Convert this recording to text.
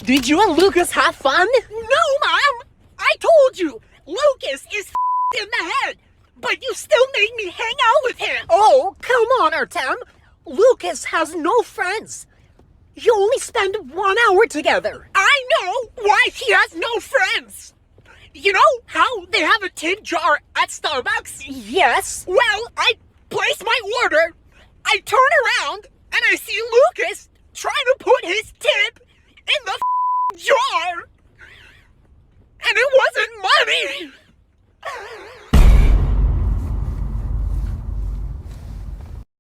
Did you and Lucas have fun? No, Mom! I told you, Lucas is in the head, but you still made me hang out with him. Oh, come on, Artem. Lucas has no friends. You only spend 1 hour together. I know why he has no friends. You know how they have a tip jar at Starbucks? Yes. Well, I place my order, I turn around, and I see Lucas trying to put his